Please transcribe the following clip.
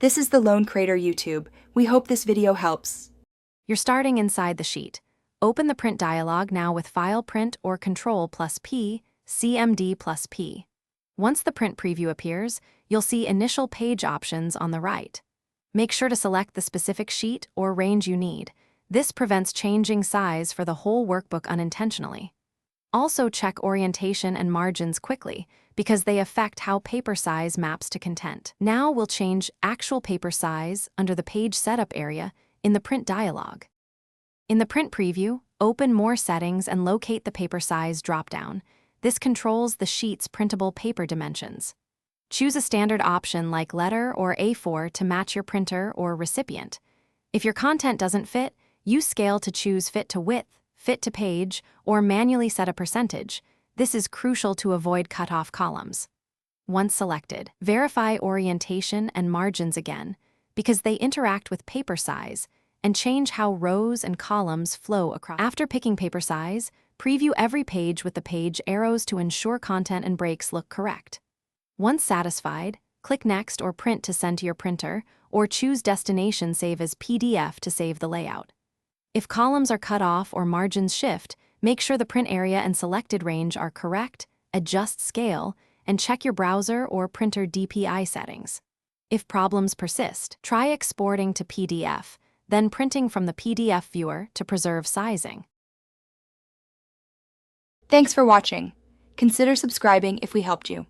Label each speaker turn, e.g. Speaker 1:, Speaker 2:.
Speaker 1: This is the Lone Creator YouTube. We hope this video helps.
Speaker 2: You're starting inside the sheet. Open the print dialog now with File Print or Ctrl+P, CMD+P. Once the print preview appears, you'll see Initial Page options on the right. Make sure to select the specific sheet or range you need. This prevents changing size for the whole workbook unintentionally. Also check orientation and margins quickly, because they affect how paper size maps to content. Now we'll change Actual Paper Size under the Page Setup area in the Print dialog. In the Print preview, open More Settings and locate the Paper Size dropdown. This controls the sheet's printable paper dimensions. Choose a standard option like letter or A4 to match your printer or recipient. If your content doesn't fit, use Scale to choose Fit to Width, Fit to Page, or manually set a percentage. This is crucial to avoid cut-off columns. Once selected, verify orientation and margins again, because they interact with paper size, and change how rows and columns flow across. After picking paper size, preview every page with the page arrows to ensure content and breaks look correct. Once satisfied, click Next or Print to send to your printer, or choose Destination Save as PDF to save the layout. If columns are cut off or margins shift, make sure the print area and selected range are correct, adjust scale, and check your browser or printer DPI settings. If problems persist, try exporting to PDF, then printing from the PDF viewer to preserve sizing.
Speaker 1: Thanks for watching. Consider subscribing if we helped you.